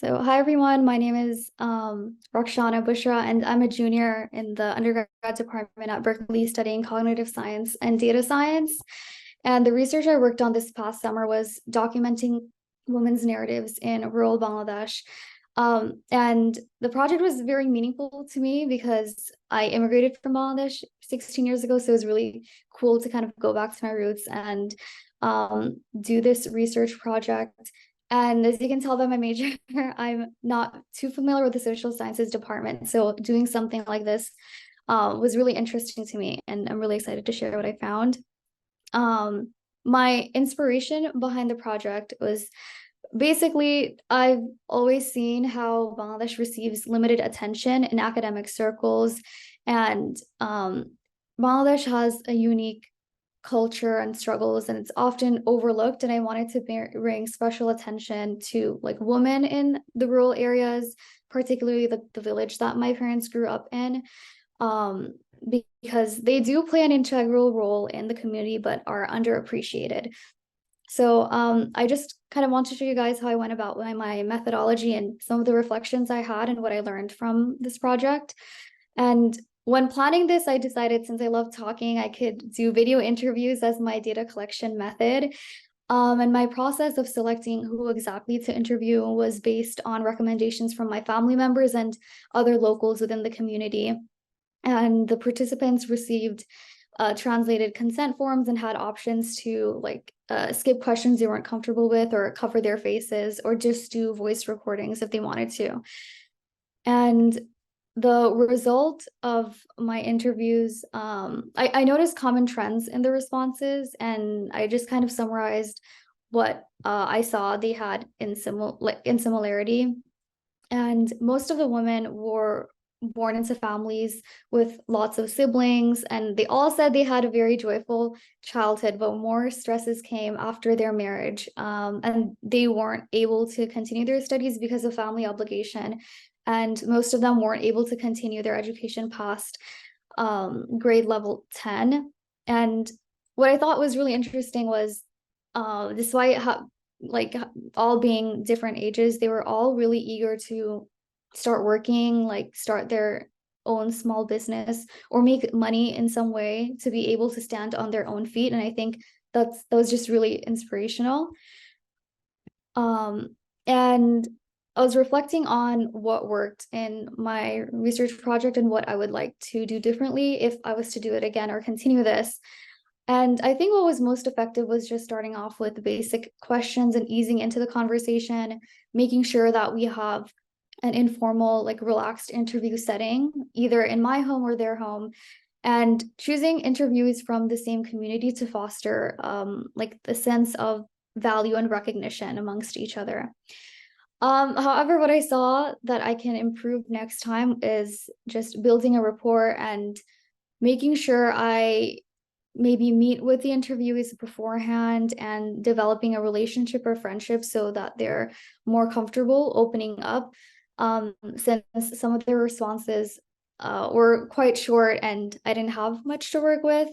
So, hi everyone. My name is Rokshana Bushra, and I'm a junior in the undergrad department at Berkeley studying cognitive science and data science. And the research I worked on this past summer was documenting women's narratives in rural Bangladesh. And the project was very meaningful to me because I immigrated from Bangladesh 16 years ago. So it was really cool to kind of go back to my roots and do this research project. And as you can tell by my major, I'm not too familiar with the social sciences department. So doing something like this was really interesting to me, and I'm really excited to share what I found. My inspiration behind the project was basically I've always seen how Bangladesh receives limited attention in academic circles, and Bangladesh has a unique culture and struggles, and it's often overlooked. And I wanted to bring special attention to like women in the rural areas, particularly the village that my parents grew up in, um, because they do play an integral role in the community but are underappreciated. So I just kind of want to show you guys how I went about my methodology and some of the reflections I had and what I learned from this project. And when planning this, I decided since I love talking, I could do video interviews as my data collection method. And my process of selecting who exactly to interview was based on recommendations from my family members and other locals within the community. And the participants received translated consent forms and had options to skip questions they weren't comfortable with, or cover their faces, or just do voice recordings if they wanted to. And the result of my interviews, I noticed common trends in the responses, and I just kind of summarized what I saw they had in similarity. And most of the women were born into families with lots of siblings, and they all said they had a very joyful childhood, but more stresses came after their marriage, and they weren't able to continue their studies because of family obligation. And most of them weren't able to continue their education past grade level 10. And what I thought was really interesting was, despite how, like all being different ages, they were all really eager to start working, like start their own small business or make money in some way to be able to stand on their own feet. And I think that was just really inspirational. And I was reflecting on what worked in my research project and what I would like to do differently if I was to do it again or continue this. And I think what was most effective was just starting off with the basic questions and easing into the conversation, making sure that we have an informal, like relaxed interview setting, either in my home or their home, and choosing interviewees from the same community to foster like the sense of value and recognition amongst each other. However, what I saw that I can improve next time is just building a rapport and making sure I maybe meet with the interviewees beforehand and developing a relationship or friendship so that they're more comfortable opening up, since some of their responses were quite short and I didn't have much to work with.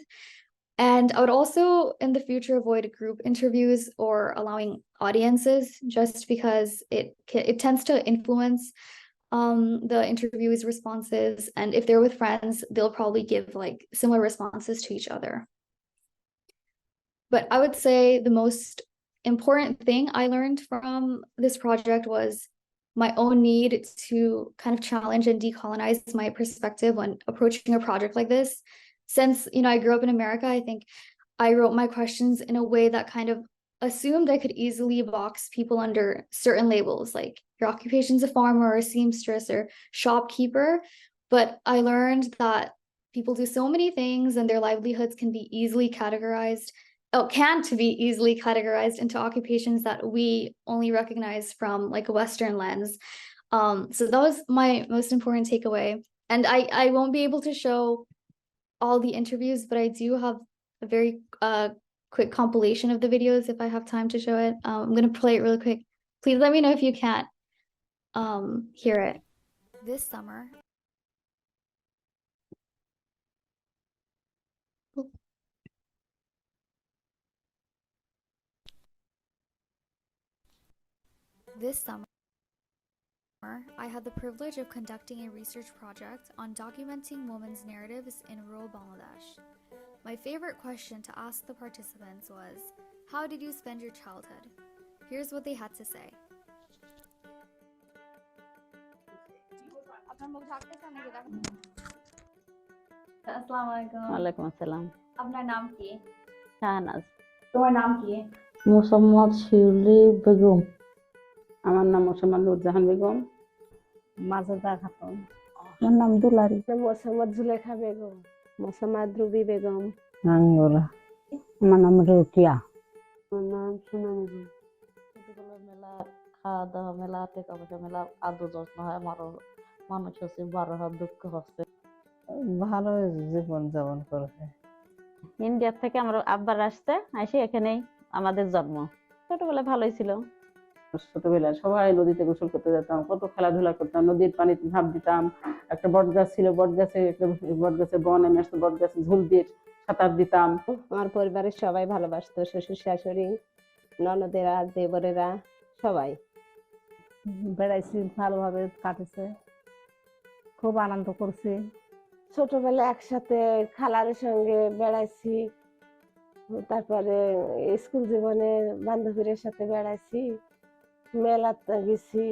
And I would also in the future avoid group interviews or allowing audiences, just because it tends to influence the interviewees' responses. And if they're with friends, they'll probably give like similar responses to each other. But I would say the most important thing I learned from this project was my own need to kind of challenge and decolonize my perspective when approaching a project like this. Since, I grew up in America, I think I wrote my questions in a way that kind of assumed I could easily box people under certain labels, like your occupation's a farmer or a seamstress or shopkeeper. But I learned that people do so many things and their livelihoods can be easily categorized, can't be easily categorized into occupations that we only recognize from like a Western lens. So that was my most important takeaway. And I won't be able to show all the interviews, but I do have a very quick compilation of the videos if I have time to show it. I'm gonna play it really quick. Please let me know if you can't hear it. This summer. This summer. I had the privilege of conducting a research project on documenting women's narratives in rural Bangladesh. My favorite question to ask the participants was, how did you spend your childhood? Here's what they had to say. আসসালামু আলাইকুম। ওয়ালাইকুম আসসালাম। আপনার নাম কি? শাহনাজ। তোমার নাম কি? মোসাম্মদ শিউলি বেগম। আমার নাম মোসাম্মদ নুরজাহান বেগম। মাজেদা খাতুন। আমার নাম দুলারি। মোসাম্মদ জুলেখা বেগম। মোসাম্মদ রুবি বেগম। আঙ্গুরা। আমার নাম রোকিয়া। আমার নাম সোনালী বেগম। ছোটবেলার মেলা, খাওয়া দাওয়া মেলা, টাকা পয়সা মেলা, আদর যত্ন হয়। আমারও মানুষ হচ্ছে, বড় হওয়ার দুঃখ হচ্ছে। ভালো জীবন যাপন করেছে। ইন্ডিয়া থেকে আমার আব্বার আসছে, এসে এখানেই আমাদের জন্ম। ছোটবেলায় ভালোই ছিল। ছোটবেলায় সবাই নদীতে গোসল করতে যেতাম, কত খেলাধুলা করতাম, নদীর পানিতে ঝাঁপ দিতাম। একটা বট গাছ ছিল, বট গাছে বন নেমে আসতো, বট গাছে ঝুল দিয়ে সাঁতার দিতাম। আমার পরিবারের সবাই ভালোবাসতো, শ্বশুর শাশুড়ি, ননদেরা, দেবরেরা, সবাই। বেড়াইছি, ভালোভাবে কাটেছে, খুব আনন্দ করছি। ছোটবেলায় একসাথে খালার সঙ্গে বেড়াইছি, তারপরে স্কুল জীবনে বান্ধবীদের সাথে বেড়াইছি, মেলাতে গেছি।